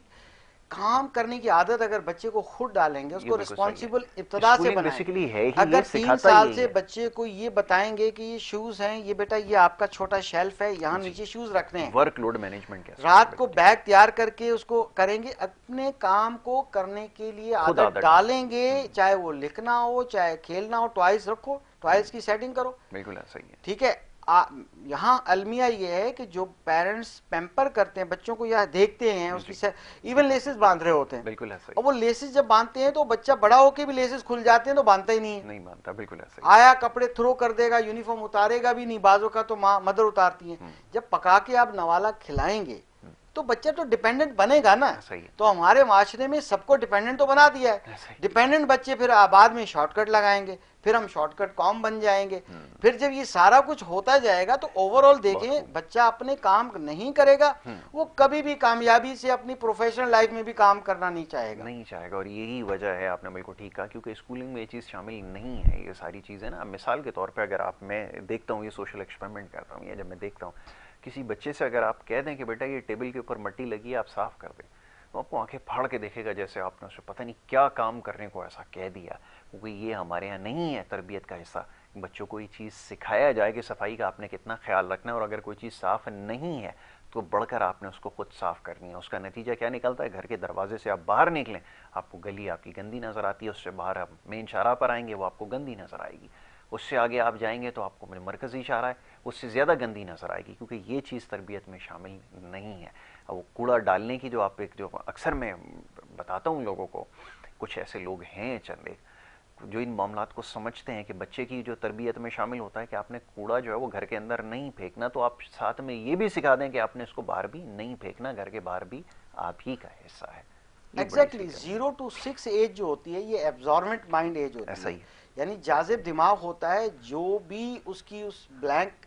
کام کرنے کی عادت اگر بچے کو خود ڈالیں گے, اس کو ریسپانسیبل ابتدا سے بنائیں گے. اگر 3 سال سے بچے کو یہ بتائیں گے کہ یہ شوز ہیں, یہ بیٹا یہ آپ کا چھوٹا شیلف ہے, یہاں نیچے شوز رکھنے ہیں, ورک لوڈ مینجمنٹ کیسے, رات کو بیگ تیار کر کے اس کو کریں گے, اپنے کام کو کرنے کے لیے عادت ڈالیں گے, چاہے وہ لکھنا ہو چاہے کھیلنا ہو. ٹوائز رکھو, ٹوائز کی سیٹنگ کرو. بالکل ایسا ہی ہے. ٹھیک ہے, یہاں المیہ یہ ہے کہ جو پیرنٹس پیمپر کرتے ہیں بچوں کو یا دیکھتے ہیں اس کی ایون لیسز باندھ رہے ہوتے ہیں, بالکل ایسا ہی. اور وہ لیسز جب باندھتے ہیں تو بچہ بڑا ہو کے بھی لیسز کھل جاتے ہیں تو باندھتا ہی نہیں باندھتا. بالکل ایسا ہی. آیا کپڑے تھرو کر دے گا, یونیفارم اتارے گا بھی نہیں, بازوں کا تو مدر اتارتی ہیں. جب پکا کے آپ نوالا کھلائیں گے تو بچہ تو ڈیپینڈنٹ بنے گا نا. تو ہمارے معاشرے میں سب کو ڈیپینڈنٹ تو بنا دیا ہے. ڈیپینڈنٹ بچے پھر بعد میں شارٹ کٹ لگائیں گے, پھر ہم شارٹ کٹ کام بن جائیں گے. پھر جب یہ سارا کچھ ہوتا جائے گا تو اوور آل دیکھیں بچہ اپنے کام نہیں کرے گا, وہ کبھی بھی کامیابی سے اپنی پروفیشنل لائف میں بھی کام کرنا نہیں چاہے گا. اور یہی وجہ ہے, آپ نے بالکل ٹھیک کہا, کیونکہ اسکولنگ میں یہ چیز شامل نہیں ہے. یہ ساری چیزیں نا, مثال کے طور پہ اگر آپ, میں دیکھتا ہوں یہ سوشل ایکسپیریمنٹ کرتا ہوں, یہ جب میں دیکھتا ہوں کسی بچے سے اگر آپ کہہ دیں کہ بیٹا یہ ٹیبل کے اوپر مٹی لگی ہے آپ صاف کر دیں, تو آپ کو آنکھیں پھاڑ کے دیکھے گا جیسے آپ نے اسے پتہ نہیں کیا کام کرنے کو ایسا کہہ دیا. کیونکہ یہ ہمارے یہاں نہیں ہے تربیت کا حصہ. بچوں کو یہ چیز سکھایا جائے کہ صفائی کا آپ نے کتنا خیال رکھنا ہے, اور اگر کوئی چیز صاف نہیں ہے تو بڑھ کر آپ نے اس کو خود صاف کرنی ہے. اس کا نتیجہ کیا نکلتا ہے, گھر کے دروازے سے آپ باہر نکلیں آپ کو گلی آپ کی گندی نظر آتی ہے, اس سے باہر آپ مین شاہراہ پر آئیں گے وہ آپ کو گندی نظر آئے گی, اس سے آگے آپ جائیں گے تو آپ کو مرکزی شاہراہ ہے اس سے زیادہ گندی نظر آئے گی, کیونکہ یہ چیز تربیت میں شامل نہیں ہے. وہ کوڑا ڈالنے کی جو آپ ایک, جو اکثر میں بتاتا ہوں لوگوں کو, کچھ ایسے لوگ ہیں چند ایک جو ان معاملات کو سمجھتے ہیں کہ بچے کی جو تربیت میں شامل ہوتا ہے کہ آپ نے کوڑا جو ہے وہ گھر کے اندر نہیں پھینکنا, تو آپ ساتھ میں یہ بھی سکھا دیں کہ آپ نے اس کو باہر بھی نہیں پھینکنا, گھر کے باہر بھی آپ ہی کا حصہ ہے. ایگزیکٹلی 0 to 6 ایج جو ہوتی ہے یہ ایبزارمنٹ مائنڈ ایج ہوتی ہے. ایسا ہی, یعنی جاذب دماغ ہوتا ہے, جو بھی اس کی اس بلینک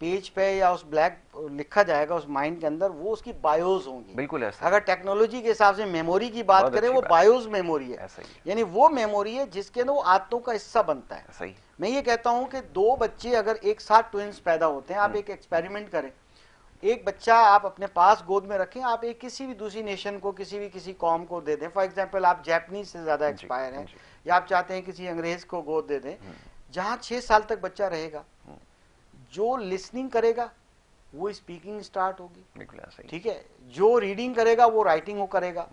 پیج پہ یا اس بلیک لکھا جائے گا اس مائنڈ کے اندر, وہ اس کی بایوز ہوں گی. بالکل ایسا. اگر ٹیکنالوجی کے حساب سے میموری کی بات کریں وہ بایوز میموری ہے, یعنی وہ میموری ہے جس کے اندر وہ عادتوں کا حصہ بنتا ہے. صحیح. میں یہ کہتا ہوں کہ 2 بچے اگر ایک ساتھ ٹوئنس پیدا ہوتے ہیں, آپ ایک ایکسپیریمنٹ کریں, ایک بچہ آپ اپنے پاس گود میں رکھیں, آپ ایک کسی بھی دوسری نیشن کو کسی قوم کو دے دیں. فار ایگزامپل آپ جیپنیز سے زیادہ ایکسپائر ہیں, یا آپ چاہتے ہیں کسی انگریز کو گود دے دیں, جہاں 6 سال تک بچہ رہے گا, جو لسننگ کرے گا وہ اسپیکنگ سٹارٹ ہوگی. ٹھیک ہے, جو ریڈنگ کرے گا وہ رائٹنگ کرے گا,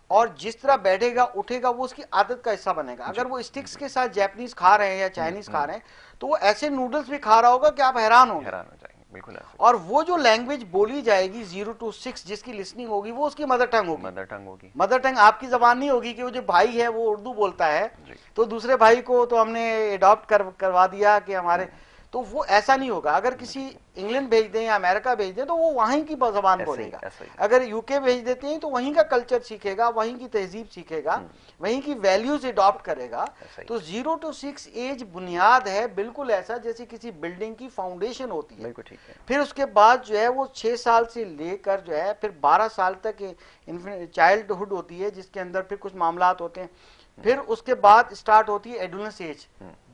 اور جس طرح بیٹھے گا اٹھے گا وہ اس کی عادت کا حصہ بنے گا. اگر وہ اسٹکس کے ساتھ جیپنیز کھا رہے ہیں یا چائنیز کھا رہے ہیں تو وہ ایسے نوڈلز بھی کھا رہا ہوگا کہ آپ حیران ہوں گے. بالکل ایسا اور وہ جو لینگویج بولی جائے گی 0 to 6 جس کی لسننگ ہوگی وہ اس کی مدر ٹنگ ہوگی. مدر ٹنگ ہوگی. مدر ٹنگ آپ کی زبان نہیں ہوگی کہ وہ جو بھائی ہے وہ اردو بولتا ہے جی. تو دوسرے بھائی کو تو ہم نے اڈاپٹ کروا دیا کہ ہمارے, تو وہ ایسا نہیں ہوگا. اگر کسی انگلینڈ بھیج دیں یا امریکہ بھیج دیں تو وہ وہیں کی زبان بولے گا. اگر یو کے بھیج دیتے ہیں تو وہیں کا کلچر سیکھے گا, وہیں کی تہذیب سیکھے گا, وہیں کی ویلیوز اڈاپٹ کرے گا. تو 0 to 6 ایج بنیاد ہے, بالکل ایسا جیسے کسی بلڈنگ کی فاؤنڈیشن ہوتی ہے. بالکل ٹھیک ہے. پھر اس کے بعد جو ہے وہ 6 سال سے لے کر جو ہے پھر 12 سال تک چائلڈ ہوڈ ہوتی ہے جس کے اندر پھر کچھ معاملات ہوتے ہیں. پھر اس کے بعد اسٹارٹ ہوتی ہے ایڈولسنس ایج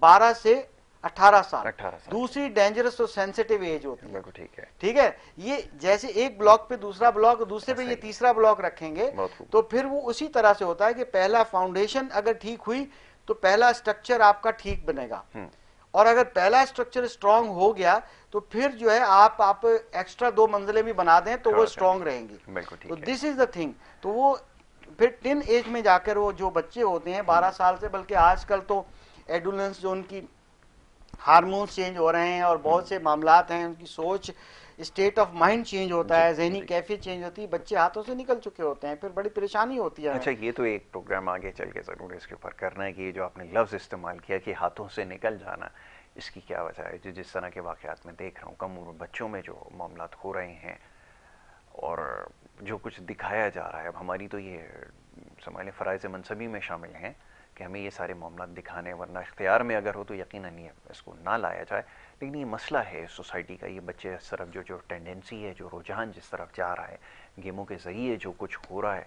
12 سے 18 سال, دوسری ڈینجرس اور سینسیٹیو ایج ہوتی ہے. بالکل ٹھیک ہے. ٹھیک ہے, یہ جیسے ایک بلاک پہ دوسرا بلاک, دوسرے پہ یہ تیسرا بلاک رکھیں گے تو پھر وہ اسی طرح سے ہوتا ہے کہ پہلا فاؤنڈیشن اگر ٹھیک ہوئی تو پہلا اسٹرکچر آپ کا ٹھیک بنے گا, اور اگر پہلا اسٹرکچر اسٹرانگ ہو گیا تو پھر جو ہے آپ ایکسٹرا 2 منزلیں بھی بنا دیں تو وہ اسٹرانگ رہیں گی. تو دس از دا تھنگ. تو وہ پھر 10 ایج میں جا کر وہ جو بچے ہوتے ہیں 12 سال سے, بلکہ آج کل تو ایڈولنس جو ان کی ہارمونس چینج ہو رہے ہیں اور بہت سے معاملات ہیں, ان کی سوچ اسٹیٹ آف مائنڈ چینج ہوتا ہے, ذہنی کیفیت چینج ہوتی ہے, بچے ہاتھوں سے نکل چکے ہوتے ہیں, پھر بڑی پریشانی ہوتی ہے. اچھا, یہ تو ایک پروگرام آگے چل کے ضرور اس کے اوپر کرنا ہے کہ یہ جو آپ نے لفظ استعمال کیا کہ ہاتھوں سے نکل جانا, اس کی کیا وجہ ہے؟ جو جس طرح کے واقعات میں دیکھ رہا ہوں کم عمر بچوں میں جو معاملات ہو رہے ہیں اور جو کچھ دکھایا جا رہا ہے, اب ہماری تو یہ سمجھ فرائض منصبی میں شامل ہیں کہ ہمیں یہ سارے معاملات دکھانے, ورنہ اختیار میں اگر ہو تو یقیناً یہ اس کو نہ لایا جائے. لیکن یہ مسئلہ ہے سوسائٹی کا, یہ بچے اس طرف جو ٹینڈنسی ہے, جو رجحان جس طرف جا رہا ہے, گیموں کے ذریعے جو کچھ ہو رہا ہے,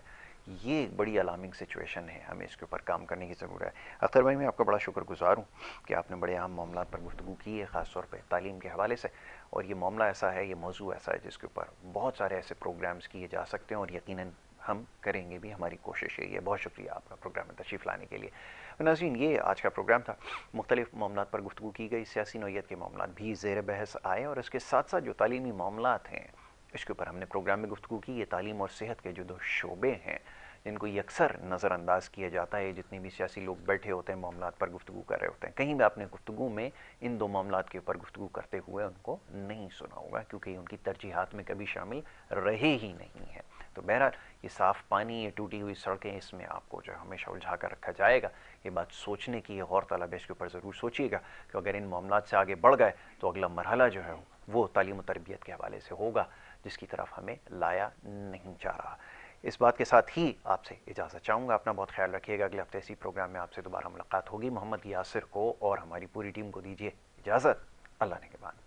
یہ ایک بڑی الارمنگ سچویشن ہے, ہمیں اس کے اوپر کام کرنے کی ضرورت ہے. اختر بھائی, میں آپ کا بڑا شکر گزار ہوں کہ آپ نے بڑے اہم معاملات پر گفتگو کی ہے, خاص طور پہ تعلیم کے حوالے سے, اور یہ معاملہ ایسا ہے, یہ موضوع ایسا ہے جس کے اوپر بہت سارے ایسے پروگرامز کیے جا سکتے ہیں, اور یقیناً ہم کریں گے بھی, ہماری کوشش یہی ہے. بہت شکریہ آپ کا پروگرام میں تشریف لانے کے لیے. ناظرین, یہ آج کا پروگرام تھا. مختلف معاملات پر گفتگو کی گئی, سیاسی نوعیت کے معاملات بھی زیر بحث آئے, اور اس کے ساتھ ساتھ جو تعلیمی معاملات ہیں اس کے اوپر ہم نے پروگرام میں گفتگو کی. یہ تعلیم اور صحت کے جو 2 شعبے ہیں جن کو یکسر نظر انداز کیا جاتا ہے, جتنے بھی سیاسی لوگ بیٹھے ہوتے ہیں معاملات پر گفتگو کر رہے ہوتے ہیں, کہیں بھی آپ نے گفتگو میں ان 2 معاملات کے اوپر گفتگو کرتے ہوئے ان کو نہیں سنا ہوگا, کیونکہ یہ ان کی ترجیحات میں کبھی شامل رہے ہی نہیں ہیں. تو بہرحال یہ صاف پانی, یہ ٹوٹی ہوئی سڑکیں, اس میں آپ کو جو ہمیشہ الجھا کر رکھا جائے گا. یہ بات سوچنے کی غور طلب ہے, اس کے اوپر ضرور سوچیے گا کہ اگر ان معاملات سے آگے بڑھ گئے تو اگلا مرحلہ جو ہے وہ تعلیم و تربیت کے حوالے سے ہوگا, جس کی طرف ہمیں لایا نہیں جا رہا. اس بات کے ساتھ ہی آپ سے اجازت چاہوں گا. اپنا بہت خیال رکھیے گا. اگلے ہفتے اسی پروگرام میں آپ سے دوبارہ ملاقات ہوگی. محمد یاسر کو اور ہماری پوری ٹیم کو دیجیے اجازت. اللہ نے کے بعد.